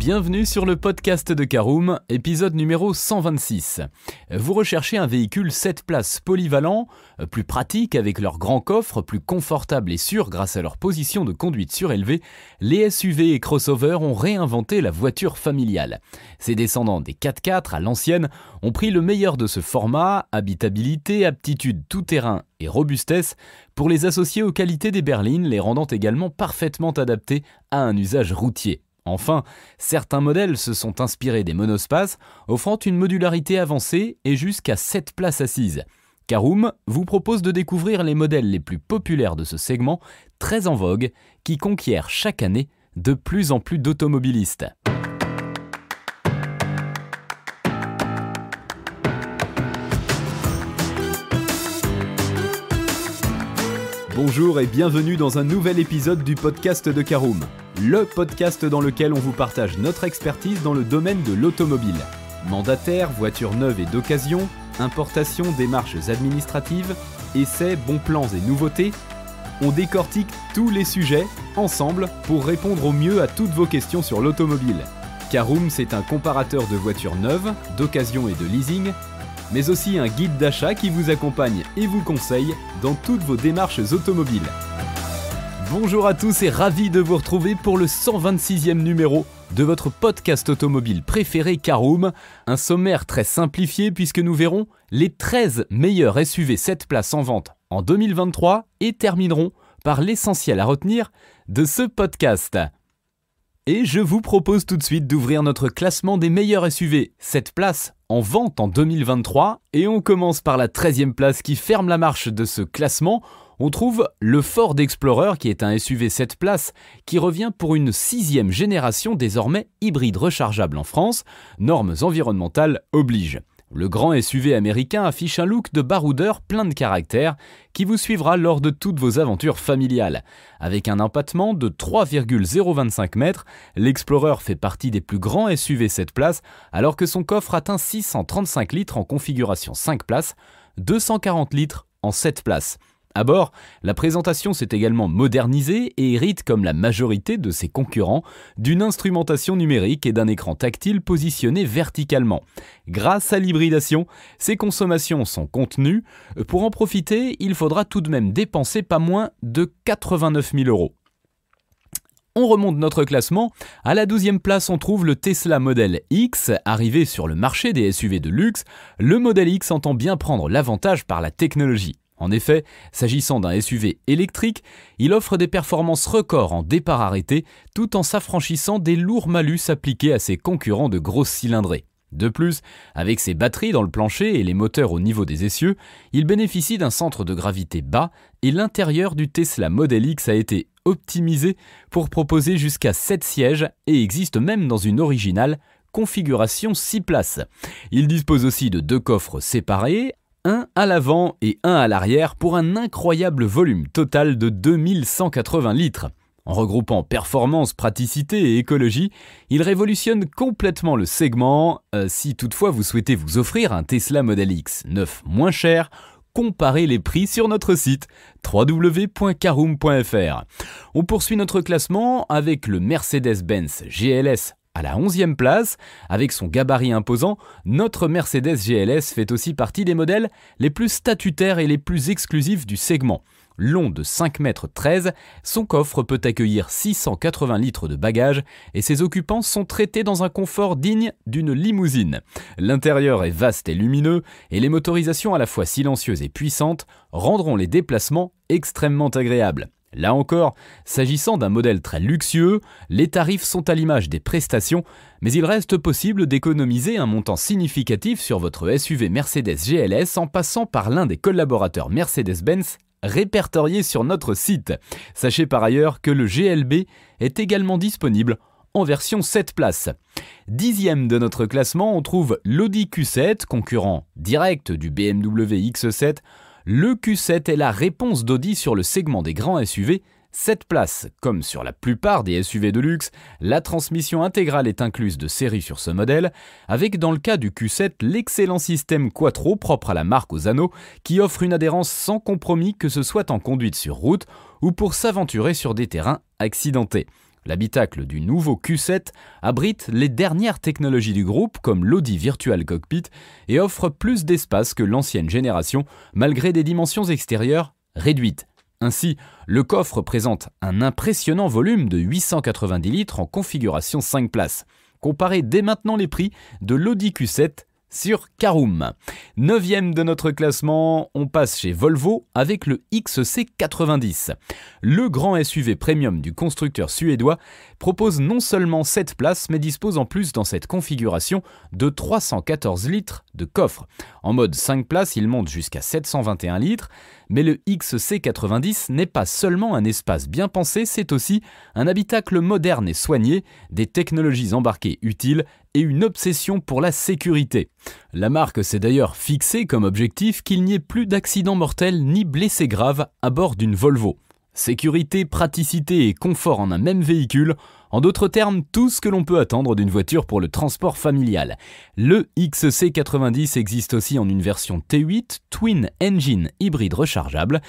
Bienvenue sur le podcast de Caroom, épisode numéro 126. Vous recherchez un véhicule 7 places polyvalent, plus pratique avec leur grand coffre, plus confortable et sûr grâce à leur position de conduite surélevée. Les SUV et crossovers ont réinventé la voiture familiale. Ces descendants des 4x4 à l'ancienne ont pris le meilleur de ce format, habitabilité, aptitude tout-terrain et robustesse, pour les associer aux qualités des berlines, les rendant également parfaitement adaptés à un usage routier. Enfin, certains modèles se sont inspirés des monospaces, offrant une modularité avancée et jusqu'à 7 places assises. Caroom vous propose de découvrir les modèles les plus populaires de ce segment, très en vogue, qui conquiert chaque année de plus en plus d'automobilistes. Bonjour et bienvenue dans un nouvel épisode du podcast de Caroom, le podcast dans lequel on vous partage notre expertise dans le domaine de l'automobile. Mandataire, voitures neuves et d'occasion, importation, démarches administratives, essais, bons plans et nouveautés, on décortique tous les sujets ensemble pour répondre au mieux à toutes vos questions sur l'automobile. Caroom, c'est un comparateur de voitures neuves, d'occasion et de leasing, mais aussi un guide d'achat qui vous accompagne et vous conseille dans toutes vos démarches automobiles. Bonjour à tous et ravi de vous retrouver pour le 126e numéro de votre podcast automobile préféré Caroom. Un sommaire très simplifié puisque nous verrons les 13 meilleurs SUV 7 places en vente en 2023 et terminerons par l'essentiel à retenir de ce podcast. Et je vous propose tout de suite d'ouvrir notre classement des meilleurs SUV 7 places en vente en 2023 et on commence par la 13e place qui ferme la marche de ce classement. On trouve le Ford Explorer qui est un SUV 7 places qui revient pour une 6e génération désormais hybride rechargeable en France, normes environnementales obligent. Le grand SUV américain affiche un look de baroudeur plein de caractère qui vous suivra lors de toutes vos aventures familiales. Avec un empattement de 3,025 mètres, l'Explorer fait partie des plus grands SUV 7 places alors que son coffre atteint 635 litres en configuration 5 places, 240 litres en 7 places. À bord, la présentation s'est également modernisée et hérite, comme la majorité de ses concurrents, d'une instrumentation numérique et d'un écran tactile positionné verticalement. Grâce à l'hybridation, ses consommations sont contenues. Pour en profiter, il faudra tout de même dépenser pas moins de 89 000 €. On remonte notre classement. À la 12e place, on trouve le Tesla Model X. Arrivé sur le marché des SUV de luxe, le Model X entend bien prendre l'avantage par la technologie. En effet, s'agissant d'un SUV électrique, il offre des performances records en départ arrêté tout en s'affranchissant des lourds malus appliqués à ses concurrents de grosse cylindrée. De plus, avec ses batteries dans le plancher et les moteurs au niveau des essieux, il bénéficie d'un centre de gravité bas et l'intérieur du Tesla Model X a été optimisé pour proposer jusqu'à 7 sièges et existe même dans une originale configuration 6 places. Il dispose aussi de 2 coffres séparés, un à l'avant et un à l'arrière pour un incroyable volume total de 2180 litres. En regroupant performance, praticité et écologie, il révolutionne complètement le segment. Si toutefois vous souhaitez vous offrir un Tesla Model X neuf moins cher, comparez les prix sur notre site www.caroom.fr. On poursuit notre classement avec le Mercedes-Benz GLS. À la 11e place, avec son gabarit imposant, notre Mercedes GLS fait aussi partie des modèles les plus statutaires et les plus exclusifs du segment. Long de 5,13 m, son coffre peut accueillir 680 litres de bagages et ses occupants sont traités dans un confort digne d'une limousine. L'intérieur est vaste et lumineux et les motorisations à la fois silencieuses et puissantes rendront les déplacements extrêmement agréables. Là encore, s'agissant d'un modèle très luxueux, les tarifs sont à l'image des prestations, mais il reste possible d'économiser un montant significatif sur votre SUV Mercedes GLS en passant par l'un des collaborateurs Mercedes-Benz répertoriés sur notre site. Sachez par ailleurs que le GLB est également disponible en version 7 places. 10e de notre classement, on trouve l'Audi Q7, concurrent direct du BMW X7. Le Q7 est la réponse d'Audi sur le segment des grands SUV 7 places. Comme sur la plupart des SUV de luxe, la transmission intégrale est incluse de série sur ce modèle, avec dans le cas du Q7 l'excellent système Quattro propre à la marque aux anneaux qui offre une adhérence sans compromis que ce soit en conduite sur route ou pour s'aventurer sur des terrains accidentés. L'habitacle du nouveau Q7 abrite les dernières technologies du groupe comme l'Audi Virtual Cockpit et offre plus d'espace que l'ancienne génération malgré des dimensions extérieures réduites. Ainsi, le coffre présente un impressionnant volume de 890 litres en configuration 5 places. Comparez dès maintenant les prix de l'Audi Q7 sur Caroom. 9e de notre classement, on passe chez Volvo avec le XC90. Le grand SUV premium du constructeur suédois propose non seulement 7 places, mais dispose en plus dans cette configuration de 314 litres de coffre. En mode 5 places, il monte jusqu'à 721 litres, mais le XC90 n'est pas seulement un espace bien pensé, c'est aussi un habitacle moderne et soigné, des technologies embarquées utiles et une obsession pour la sécurité. La marque s'est d'ailleurs fixée comme objectif qu'il n'y ait plus d'accidents mortels ni blessés graves à bord d'une Volvo. Sécurité, praticité et confort en un même véhicule, en d'autres termes, tout ce que l'on peut attendre d'une voiture pour le transport familial. Le XC90 existe aussi en une version T8 Twin Engine hybride rechargeable,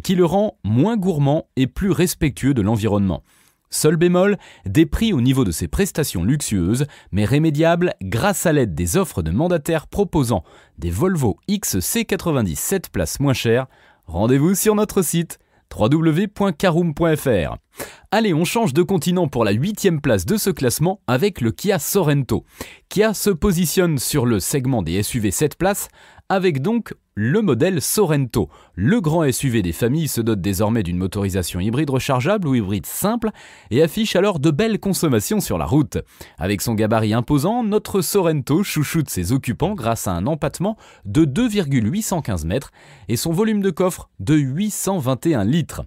qui le rend moins gourmand et plus respectueux de l'environnement. Seul bémol, des prix au niveau de ses prestations luxueuses, mais rémédiables grâce à l'aide des offres de mandataires proposant des Volvo XC90 7 places moins chères. Rendez-vous sur notre site www.caroom.fr. Allez, on change de continent pour la 8e place de ce classement avec le Kia Sorento. Kia se positionne sur le segment des SUV 7 places avec donc le modèle Sorento. Le grand SUV des familles se dote désormais d'une motorisation hybride rechargeable ou hybride simple et affiche alors de belles consommations sur la route. Avec son gabarit imposant, notre Sorento chouchoute ses occupants grâce à un empattement de 2,815 mètres et son volume de coffre de 821 litres.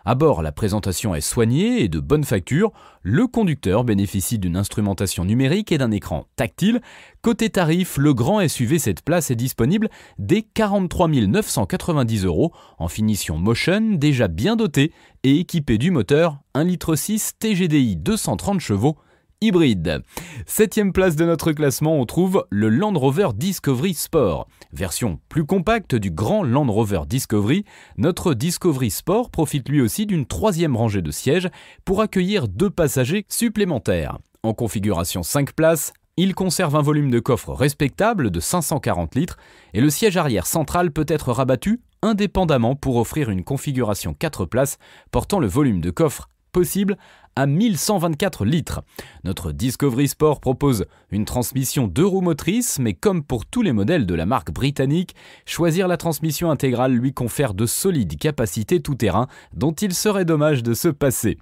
À bord, la présentation est soignée et de bonne facture. Le conducteur bénéficie d'une instrumentation numérique et d'un écran tactile. Côté tarif, le grand SUV 7 places est disponible dès 43 990 € en finition Motion, déjà bien doté et équipé du moteur 1,6 litre TGDI 230 chevaux hybride. 7e place de notre classement, on trouve le Land Rover Discovery Sport. Version plus compacte du grand Land Rover Discovery, notre Discovery Sport profite lui aussi d'une 3e rangée de sièges pour accueillir 2 passagers supplémentaires. En configuration 5 places, il conserve un volume de coffre respectable de 540 litres et le siège arrière central peut être rabattu indépendamment pour offrir une configuration 4 places portant le volume de coffre possible à 1124 litres. Notre Discovery Sport propose une transmission 2 roues motrices, mais comme pour tous les modèles de la marque britannique, choisir la transmission intégrale lui confère de solides capacités tout-terrain dont il serait dommage de se passer.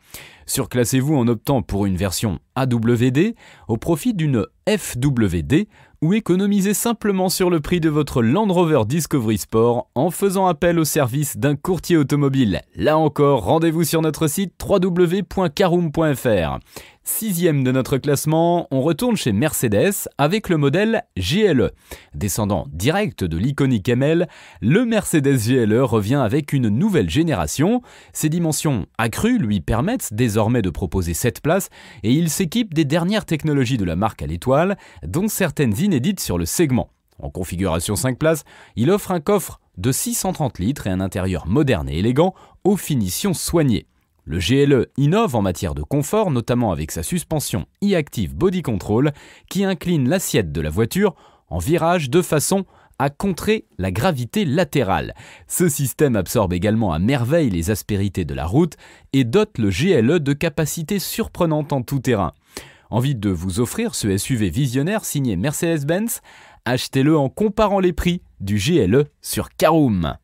Surclassez-vous en optant pour une version AWD au profit d'une FWD ou économisez simplement sur le prix de votre Land Rover Discovery Sport en faisant appel au service d'un courtier automobile. Là encore, rendez-vous sur notre site www.caroom.fr. 6e de notre classement, on retourne chez Mercedes avec le modèle GLE. Descendant direct de l'iconique ML, le Mercedes GLE revient avec une nouvelle génération. Ses dimensions accrues lui permettent désormais de proposer 7 places et il s'équipe des dernières technologies de la marque à l'étoile, dont certaines inédites sur le segment. En configuration 5 places, il offre un coffre de 630 litres et un intérieur moderne et élégant aux finitions soignées. Le GLE innove en matière de confort, notamment avec sa suspension e-Active Body Control qui incline l'assiette de la voiture en virage de façon à contrer la gravité latérale. Ce système absorbe également à merveille les aspérités de la route et dote le GLE de capacités surprenantes en tout terrain. Envie de vous offrir ce SUV visionnaire signé Mercedes-Benz? Achetez-le en comparant les prix du GLE sur Caroom.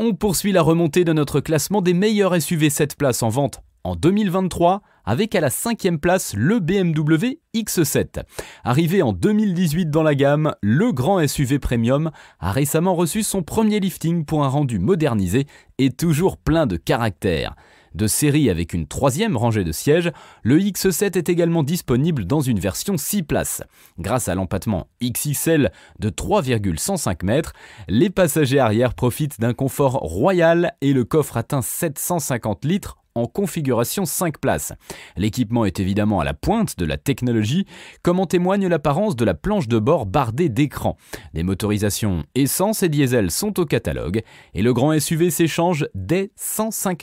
On poursuit la remontée de notre classement des meilleurs SUV 7 places en vente en 2023 avec à la 5e place le BMW X7. Arrivé en 2018 dans la gamme, le grand SUV Premium a récemment reçu son premier lifting pour un rendu modernisé et toujours plein de caractère. De série avec une 3e rangée de sièges, le X7 est également disponible dans une version 6 places. Grâce à l'empattement XXL de 3,105 mètres, les passagers arrière profitent d'un confort royal et le coffre atteint 750 litres en configuration 5 places. L'équipement est évidemment à la pointe de la technologie, comme en témoigne l'apparence de la planche de bord bardée d'écrans. Des motorisations essence et diesel sont au catalogue et le grand SUV s'échange dès 105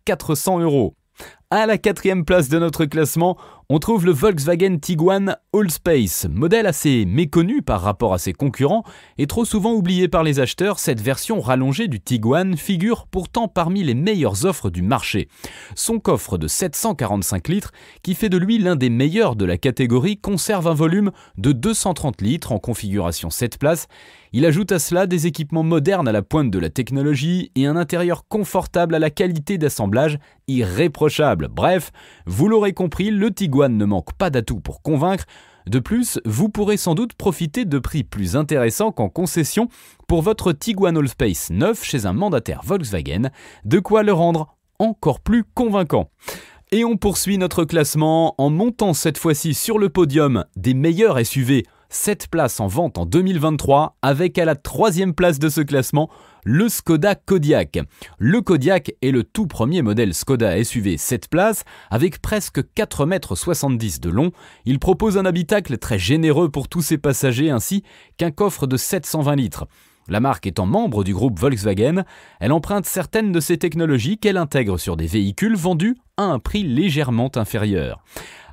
400 €. À la 4e place de notre classement, on trouve le Volkswagen Tiguan Allspace, modèle assez méconnu par rapport à ses concurrents et trop souvent oublié par les acheteurs. Cette version rallongée du Tiguan figure pourtant parmi les meilleures offres du marché. Son coffre de 745 litres, qui fait de lui l'un des meilleurs de la catégorie, conserve un volume de 230 litres en configuration 7 places. Il ajoute à cela des équipements modernes à la pointe de la technologie et un intérieur confortable à la qualité d'assemblage irréprochable. Bref, vous l'aurez compris, le Tiguan ne manque pas d'atouts pour convaincre. De plus, vous pourrez sans doute profiter de prix plus intéressants qu'en concession pour votre Tiguan Allspace neuf chez un mandataire Volkswagen, de quoi le rendre encore plus convaincant. Et on poursuit notre classement en montant cette fois-ci sur le podium des meilleurs SUV. 7 places en vente en 2023, avec à la 3e place de ce classement, le Skoda Kodiaq. Le Kodiaq est le tout premier modèle Skoda SUV 7 places, avec presque 4,70 m de long. Il propose un habitacle très généreux pour tous ses passagers, ainsi qu'un coffre de 720 litres. La marque étant membre du groupe Volkswagen, elle emprunte certaines de ses technologies qu'elle intègre sur des véhicules vendus à un prix légèrement inférieur.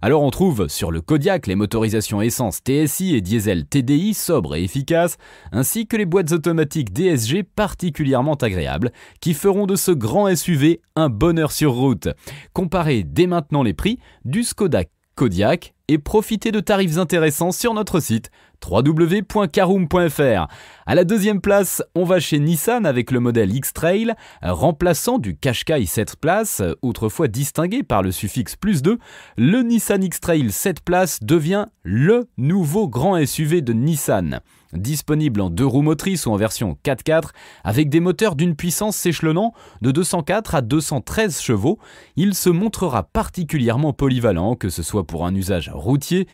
Alors on trouve sur le Kodiaq les motorisations essence TSI et diesel TDI sobres et efficaces, ainsi que les boîtes automatiques DSG particulièrement agréables, qui feront de ce grand SUV un bonheur sur route. Comparez dès maintenant les prix du Skoda Kodiaq et profitez de tarifs intéressants sur notre site www.caroom.fr. À la 2e place, on va chez Nissan avec le modèle X-Trail, remplaçant du Qashqai 7 places, autrefois distingué par le suffixe +2. Le Nissan X-Trail 7 places devient le nouveau grand SUV de Nissan. Disponible en 2 roues motrices ou en version 4x4, avec des moteurs d'une puissance s'échelonnant de 204 à 213 chevaux, il se montrera particulièrement polyvalent, que ce soit pour un usage routier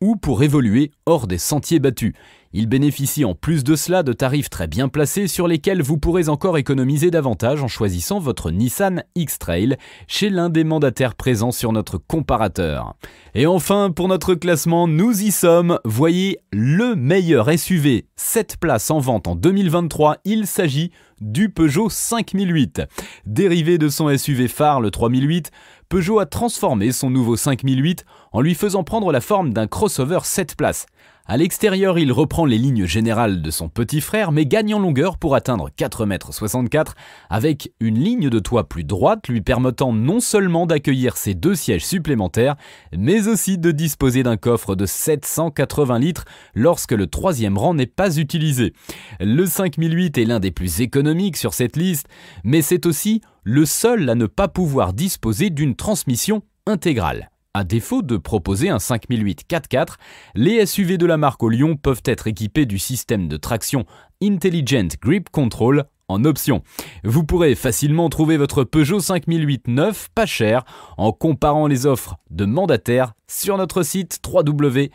ou pour évoluer hors des sentiers battus. Il bénéficie en plus de cela de tarifs très bien placés sur lesquels vous pourrez encore économiser davantage en choisissant votre Nissan X-Trail chez l'un des mandataires présents sur notre comparateur. Et enfin, pour notre classement, nous y sommes. Voyez le meilleur SUV 7 places en vente en 2023, il s'agit du Peugeot 5008. Dérivé de son SUV phare, le 3008, Peugeot a transformé son nouveau 5008 en lui faisant prendre la forme d'un crossover 7 places. À l'extérieur, il reprend les lignes générales de son petit frère, mais gagne en longueur pour atteindre 4,64 m, avec une ligne de toit plus droite lui permettant non seulement d'accueillir ses 2 sièges supplémentaires, mais aussi de disposer d'un coffre de 780 litres lorsque le 3e rang n'est pas utilisé. Le 5008 est l'un des plus économiques sur cette liste, mais c'est aussi le seul à ne pas pouvoir disposer d'une transmission intégrale. À défaut de proposer un 5008 4x4, les SUV de la marque au Lyon peuvent être équipés du système de traction Intelligent Grip Control en option. Vous pourrez facilement trouver votre Peugeot 5008 neuf pas cher en comparant les offres de mandataires sur notre site www.caroom.fr.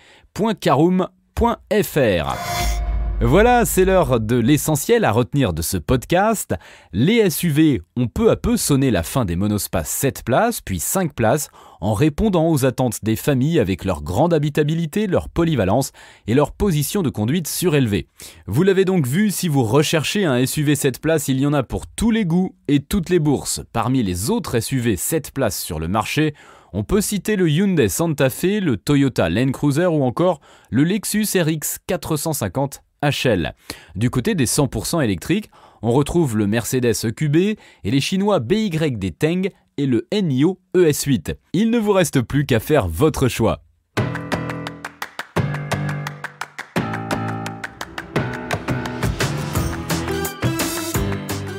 Voilà, c'est l'heure de l'essentiel à retenir de ce podcast. Les SUV ont peu à peu sonné la fin des monospaces 7 places, puis 5 places, en répondant aux attentes des familles avec leur grande habitabilité, leur polyvalence et leur position de conduite surélevée. Vous l'avez donc vu, si vous recherchez un SUV 7 places, il y en a pour tous les goûts et toutes les bourses. Parmi les autres SUV 7 places sur le marché, on peut citer le Hyundai Santa Fe, le Toyota Land Cruiser ou encore le Lexus RX 450 HL. Du côté des 100% électriques, on retrouve le Mercedes EQB et les Chinois BYD Teng et le NIO ES8. Il ne vous reste plus qu'à faire votre choix.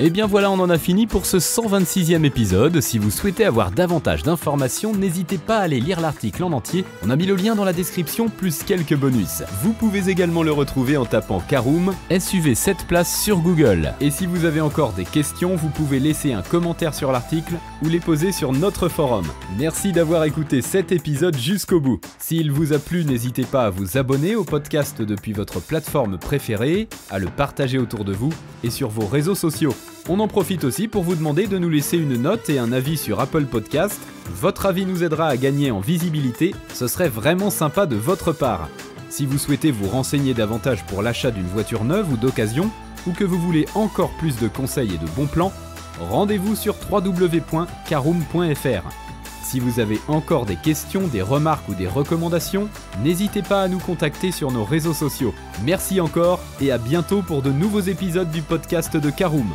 Et bien voilà, on en a fini pour ce 126e épisode. Si vous souhaitez avoir davantage d'informations, n'hésitez pas à aller lire l'article en entier. On a mis le lien dans la description, plus quelques bonus. Vous pouvez également le retrouver en tapant Caroom SUV 7 places sur Google. Et si vous avez encore des questions, vous pouvez laisser un commentaire sur l'article ou les poser sur notre forum. Merci d'avoir écouté cet épisode jusqu'au bout. S'il vous a plu, n'hésitez pas à vous abonner au podcast depuis votre plateforme préférée, à le partager autour de vous et sur vos réseaux sociaux. On en profite aussi pour vous demander de nous laisser une note et un avis sur Apple Podcast. Votre avis nous aidera à gagner en visibilité, ce serait vraiment sympa de votre part. Si vous souhaitez vous renseigner davantage pour l'achat d'une voiture neuve ou d'occasion, ou que vous voulez encore plus de conseils et de bons plans, rendez-vous sur www.caroom.fr. Si vous avez encore des questions, des remarques ou des recommandations, n'hésitez pas à nous contacter sur nos réseaux sociaux. Merci encore et à bientôt pour de nouveaux épisodes du podcast de Caroom.